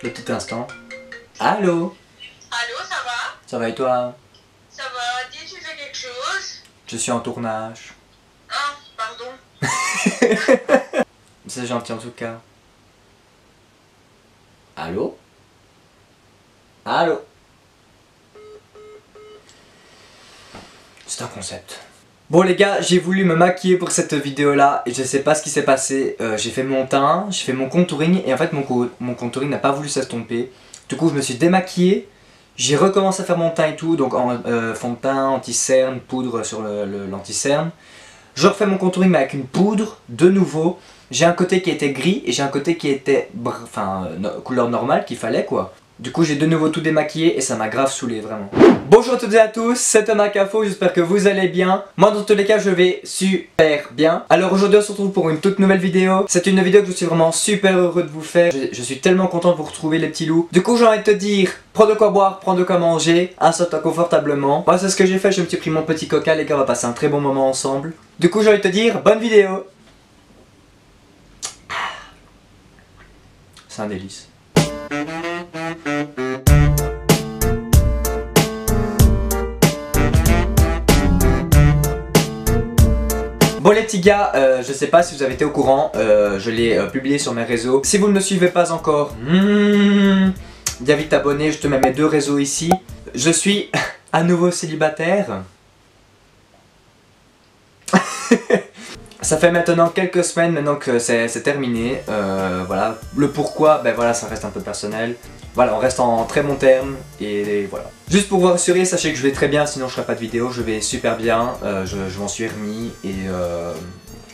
Petit instant. Allô? Allô, ça va? Ça va et toi? Ça va, dis, tu fais quelque chose? Je suis en tournage. Ah, pardon. C'est gentil en tout cas. Allô? Allô? C'est un concept. Bon les gars, j'ai voulu me maquiller pour cette vidéo là et je sais pas ce qui s'est passé. J'ai fait mon teint, j'ai fait mon contouring et en fait mon contouring n'a pas voulu s'estomper. Du coup je me suis démaquillé, j'ai recommencé à faire mon teint et tout, donc en fond de teint, anti-cerne, poudre sur l'anti-cerne. Je refais mon contouring mais avec une poudre, de nouveau. J'ai un côté qui était gris et j'ai un côté qui était couleur normale qu'il fallait quoi. Du coup j'ai de nouveau tout démaquillé et ça m'a grave saoulé vraiment. Bonjour à toutes et à tous, c'est Thomas Cafo, j'espère que vous allez bien. Moi dans tous les cas je vais super bien. Alors aujourd'hui on se retrouve pour une toute nouvelle vidéo. C'est une vidéo que je suis vraiment super heureux de vous faire. Je suis tellement content de vous retrouver les petits loups. Du coup j'ai envie de te dire, prends de quoi boire, prends de quoi manger, installe-toi confortablement. Moi c'est ce que j'ai fait, je me suis pris mon petit coca, les gars on va passer un très bon moment ensemble. Du coup j'ai envie de te dire, bonne vidéo. C'est un délice. Bon les petits gars, je sais pas si vous avez été au courant, je l'ai publié sur mes réseaux. Si vous ne me suivez pas encore, viens vite t'abonner, je te mets mes deux réseaux ici. Je suis à nouveau célibataire. Ça fait maintenant quelques semaines maintenant que c'est terminé, voilà. Le pourquoi, ben voilà, ça reste un peu personnel. Voilà, on reste en très bon terme et voilà. Juste pour vous rassurer, sachez que je vais très bien, sinon je ferai pas de vidéo, je vais super bien, je m'en suis remis et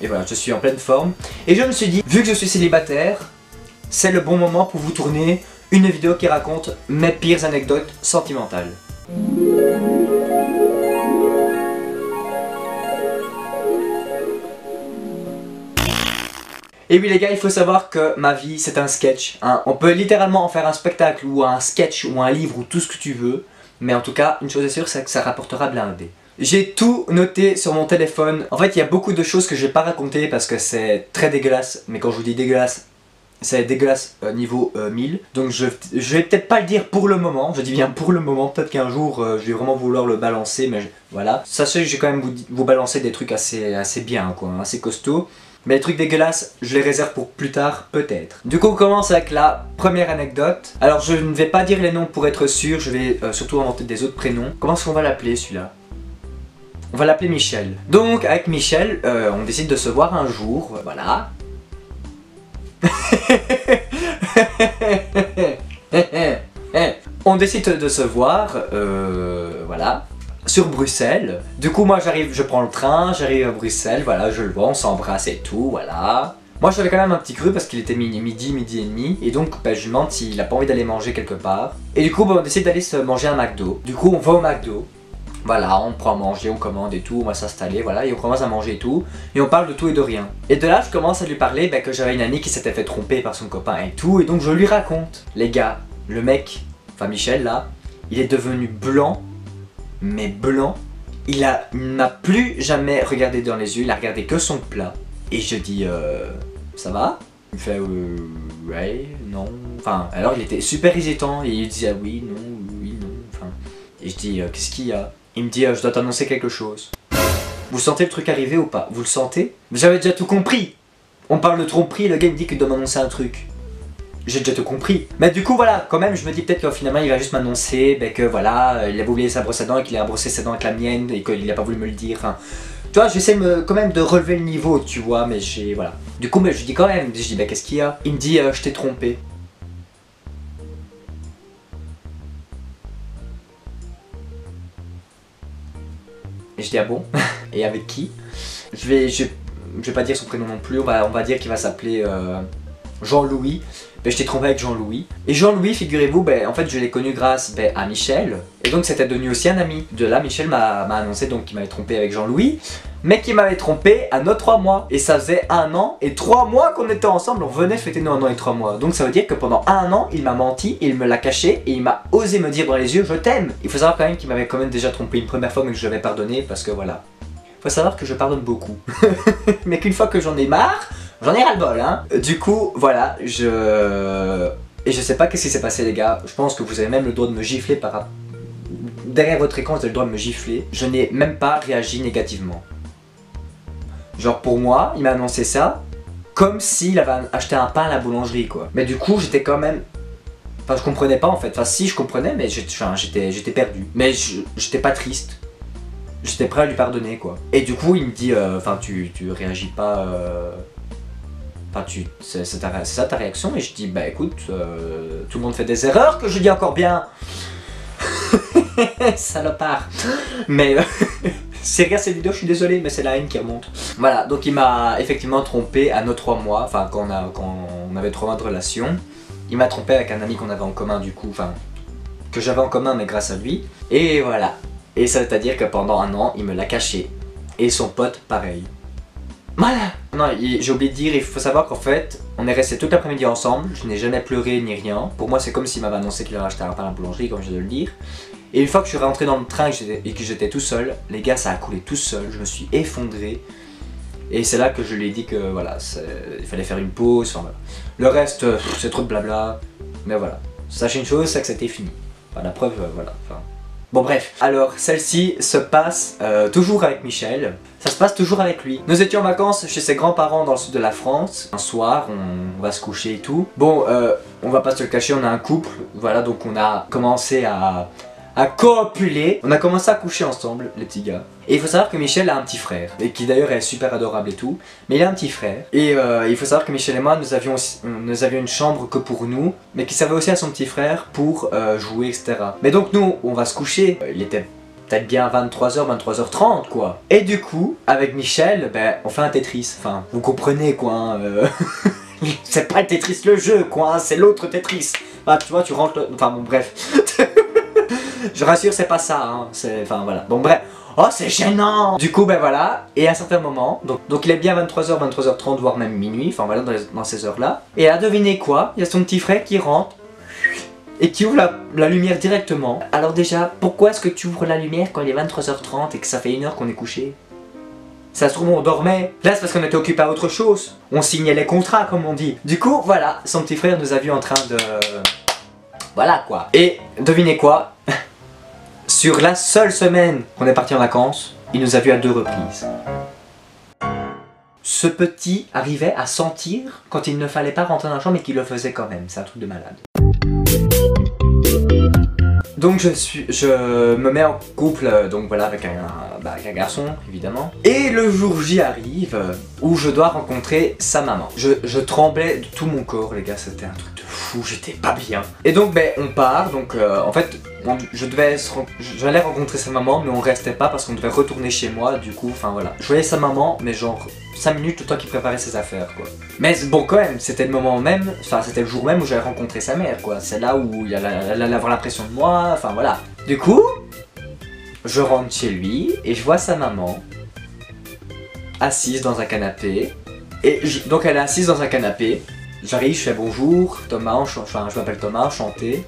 voilà, je suis en pleine forme. Et je me suis dit, vu que je suis célibataire, c'est le bon moment pour vous tourner une vidéo qui raconte mes pires anecdotes sentimentales. Et oui les gars, il faut savoir que ma vie c'est un sketch, hein. On peut littéralement en faire un spectacle ou un sketch ou un livre ou tout ce que tu veux. Mais en tout cas, une chose est sûre, c'est que ça rapportera blindé. J'ai tout noté sur mon téléphone. En fait, il y a beaucoup de choses que je vais pas raconter parce que c'est très dégueulasse. Mais quand je vous dis dégueulasse, c'est dégueulasse niveau 1000. Donc je vais peut-être pas le dire pour le moment. Je dis bien pour le moment. Peut-être qu'un jour, je vais vraiment vouloir le balancer. Mais voilà. Sachez que je vais quand même vous balancer des trucs assez bien, quoi, assez costauds. Mais les trucs dégueulasses, je les réserve pour plus tard, peut-être. Du coup, on commence avec la première anecdote. Alors, je ne vais pas dire les noms pour être sûr, je vais surtout inventer des autres prénoms. Comment est-ce qu'on va l'appeler, celui-là? On va l'appeler Michel. Donc, avec Michel, on décide de se voir un jour, voilà. On décide de se voir, voilà. Sur Bruxelles. Du coup moi j'arrive, je prends le train, j'arrive à Bruxelles, voilà, je le vois, on s'embrasse et tout, voilà. Moi j'avais quand même un petit creux parce qu'il était midi et demi, et donc je lui demande s'il a pas envie d'aller manger quelque part. Et du coup on décide d'aller se manger un McDo. Du coup on va au McDo, voilà, on prend à manger, on commande et tout, on va s'installer, voilà, et on commence à manger et tout, et on parle de tout et de rien. Et de là je commence à lui parler que j'avais une amie qui s'était fait tromper par son copain et tout, et donc je lui raconte. Les gars, le mec, enfin Michel là, il est devenu blanc. Mais blanc, il n'a plus jamais regardé dans les yeux, il a regardé que son plat. Et je dis, ça va? Il me fait, ouais, non. Enfin, alors il était super hésitant et il disait, oui, non, enfin. Et je dis, qu'est-ce qu'il y a? Il me dit, je dois t'annoncer quelque chose. Vous sentez le truc arriver ou pas? Vous le sentez? J'avais déjà tout compris. On parle de tromperie, le gars il me dit qu'il doit m'annoncer un truc. J'ai déjà tout compris. Mais du coup voilà, quand même je me dis peut-être que finalement il va juste m'annoncer que voilà, il avait oublié sa brosse à dents et qu'il a brossé ses dents avec la mienne et qu'il n'a pas voulu me le dire. Enfin, tu vois, j'essaie quand même de relever le niveau, tu vois, mais j'ai, voilà. Du coup mais je dis quand même, je dis qu'est-ce qu'il y a? Il me dit je t'ai trompé. Et je dis ah bon? Et avec qui? Je vais pas dire son prénom non plus, on va dire qu'il va s'appeler Jean-Louis. Je t'ai trompé avec Jean-Louis. Et Jean-Louis, figurez-vous, en fait je l'ai connu grâce à Michel. Et donc c'était devenu aussi un ami. De là, Michel m'a annoncé donc qu'il m'avait trompé avec Jean-Louis, mais qu'il m'avait trompé à nos 3 mois. Et ça faisait 1 an et 3 mois qu'on était ensemble, on venait fêter nos 1 an et 3 mois. Donc ça veut dire que pendant 1 an, il m'a menti, il me l'a caché et il m'a osé me dire dans les yeux, je t'aime. Il faut savoir quand même qu'il m'avait quand même déjà trompé une première fois, mais que je l'avais pardonné parce que voilà. Faut savoir que je pardonne beaucoup. Mais qu'une fois que j'en ai marre, j'en ai ras le bol, hein. Du coup, voilà, Et je sais pas qu'est-ce qui s'est passé les gars, je pense que vous avez même le droit de me gifler derrière votre écran, vous avez le droit de me gifler. Je n'ai même pas réagi négativement. Genre pour moi, il m'a annoncé ça comme s'il avait acheté un pain à la boulangerie quoi. Mais du coup j'étais quand même... Enfin je comprenais pas en fait, enfin si je comprenais mais j'étais perdu. Mais j'étais pas triste. J'étais prêt à lui pardonner quoi. Et du coup il me dit, enfin tu réagis pas... Enfin c'est ça ta réaction? Et je dis bah écoute, tout le monde fait des erreurs que je dis encore bien. Salopard. Mais c'est rien cette vidéo, je suis désolé, mais c'est la haine qui remonte. Voilà, donc il m'a effectivement trompé à nos 3 mois, enfin quand on avait 3 mois de relation. Il m'a trompé avec un ami qu'on avait en commun du coup, enfin que j'avais en commun mais grâce à lui. Et voilà. Et ça veut dire que pendant un an, il me l'a caché. Et son pote, pareil. Voilà. Non, j'ai oublié de dire, il faut savoir qu'en fait, on est resté toute l'après-midi ensemble, je n'ai jamais pleuré ni rien. Pour moi, c'est comme s'il m'avait annoncé qu'il avait acheté un pain à la boulangerie, comme je viens de le dire. Et une fois que je suis rentré dans le train et que j'étais tout seul, les gars, ça a coulé tout seul, je me suis effondré. Et c'est là que je lui ai dit que voilà, il fallait faire une pause, enfin voilà. Le reste, c'est trop de blabla, mais voilà. Sachez une chose, c'est que c'était fini. Enfin, la preuve, voilà. Enfin... Bon bref, alors celle-ci se passe toujours avec Michel, ça se passe toujours avec lui. Nous étions en vacances chez ses grands-parents dans le sud de la France. Un soir, on va se coucher et tout. Bon, on va pas se le cacher, on a un couple, voilà, donc on a commencé à copuler. On a commencé à coucher ensemble, les petits gars. Et il faut savoir que Michel a un petit frère, et qui d'ailleurs est super adorable et tout, mais il a un petit frère. Et il faut savoir que Michel et moi, nous avions une chambre que pour nous, mais qui servait aussi à son petit frère pour jouer, etc. Mais donc nous, on va se coucher, il était peut-être bien 23h, 23h30 quoi. Et du coup, avec Michel, ben, on fait un Tetris, enfin, vous comprenez quoi, hein, c'est pas le Tetris le jeu quoi, hein, c'est l'autre Tetris. Ah, tu vois, tu rentres le... Enfin bon, bref. Je rassure, c'est pas ça, hein. Enfin voilà. Bon bref. Oh c'est gênant. Du coup ben voilà. Et à un certain moment, donc il est bien 23h, 23h30, voire même minuit. Enfin voilà, dans ces heures là. Et à deviner quoi, il y a son petit frère qui rentre. Et qui ouvre la lumière directement. Alors déjà, pourquoi est-ce que tu ouvres la lumière quand il est 23h30 et que ça fait 1 heure qu'on est couché? Ça se trouve on dormait. Là c'est parce qu'on était occupé à autre chose. On signait les contrats comme on dit. Du coup voilà, son petit frère nous a vu en train de... Voilà quoi. Et devinez quoi? Sur la seule semaine qu'on est parti en vacances, il nous a vus à 2 reprises. Ce petit arrivait à sentir quand il ne fallait pas rentrer dans la chambre et qu'il le faisait quand même. C'est un truc de malade. Donc je me mets en couple, donc voilà, avec un garçon, évidemment. Et le jour J arrive, où je dois rencontrer sa maman. Je tremblais de tout mon corps, les gars, c'était un truc de fou, j'étais pas bien. Et donc, ben, on part, donc en fait, j'allais rencontrer sa maman, mais on restait pas parce qu'on devait retourner chez moi, du coup, enfin voilà. Je voyais sa maman, mais genre 5 minutes le temps qu'il préparait ses affaires, quoi. Mais bon, quand même, c'était le moment même, enfin, c'était le jour même où j'allais rencontrer sa mère, quoi. C'est là où elle allait avoir l'impression de moi, enfin voilà. Du coup, je rentre chez lui et je vois sa maman assise dans un canapé. Et donc elle est assise dans un canapé. J'arrive, je fais bonjour, Thomas, enfin je m'appelle Thomas, enchanté.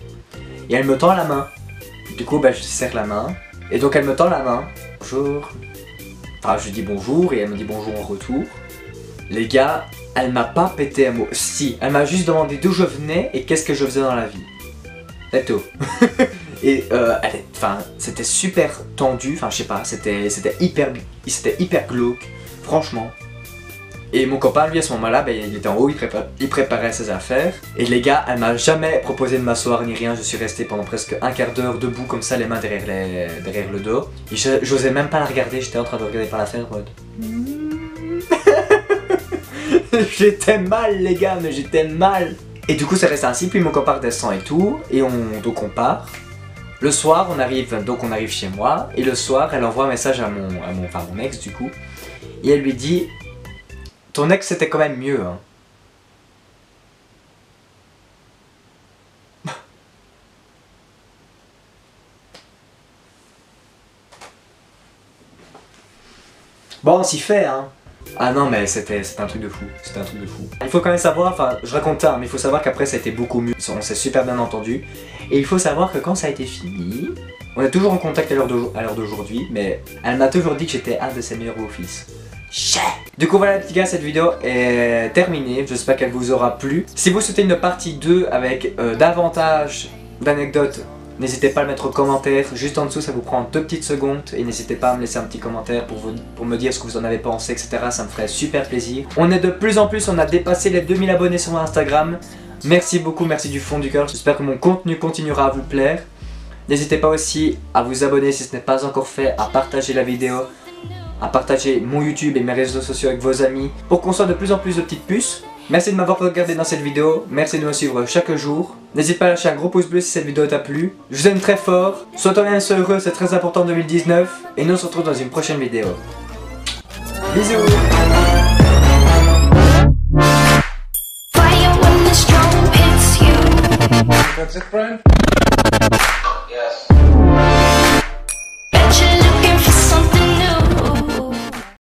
Et elle me tend la main. Du coup, bah, je lui serre la main. Et donc elle me tend la main. Bonjour. Enfin, je lui dis bonjour et elle me dit bonjour en retour. Les gars, elle m'a pas pété un mot. Si, elle m'a juste demandé d'où je venais et qu'est-ce que je faisais dans la vie. C'est tout. Et c'était super tendu, enfin je sais pas, c'était hyper glauque, franchement. Et mon copain, lui, à ce moment-là, ben, il était en haut, il préparait ses affaires. Et les gars, elle m'a jamais proposé de m'asseoir ni rien, je suis resté pendant presque un quart d'heure debout comme ça, les mains derrière le dos. Et j'osais même pas la regarder, j'étais en train de regarder par la fenêtre en mode... J'étais mal les gars, mais j'étais mal. Et du coup c'est resté ainsi, puis mon copain redescend et tout, et donc on part. Le soir on arrive chez moi, et le soir elle envoie un message à mon ex du coup, et elle lui dit « Ton ex c'était quand même mieux hein ». Bon, on s'y fait hein. Ah non mais c'était un truc de fou, c'était un truc de fou. Il faut quand même savoir, enfin je raconte ça, mais il faut savoir qu'après ça a été beaucoup mieux, on s'est super bien entendu. Et il faut savoir que quand ça a été fini, on est toujours en contact à l'heure d'aujourd'hui, mais elle m'a toujours dit que j'étais un de ses meilleurs beaux-fils. Du coup voilà les petits gars, cette vidéo est terminée, j'espère qu'elle vous aura plu. Si vous souhaitez une partie 2 avec davantage d'anecdotes, n'hésitez pas à le mettre en commentaire, juste en dessous, ça vous prend 2 petites secondes. Et n'hésitez pas à me laisser un petit commentaire pour me dire ce que vous en avez pensé, etc. Ça me ferait super plaisir. On est de plus en plus, on a dépassé les 2000 abonnés sur Instagram. Merci beaucoup, merci du fond du cœur, j'espère que mon contenu continuera à vous plaire. N'hésitez pas aussi à vous abonner si ce n'est pas encore fait, à partager la vidéo, à partager mon YouTube et mes réseaux sociaux avec vos amis pour qu'on soit de plus en plus de petites puces. Merci de m'avoir regardé dans cette vidéo, merci de me suivre chaque jour. N'hésitez pas à lâcher un gros pouce bleu si cette vidéo t'a plu. Je vous aime très fort, sois toi-même heureux, c'est très important en 2019. Et nous on se retrouve dans une prochaine vidéo. Bisous. That's it, friend?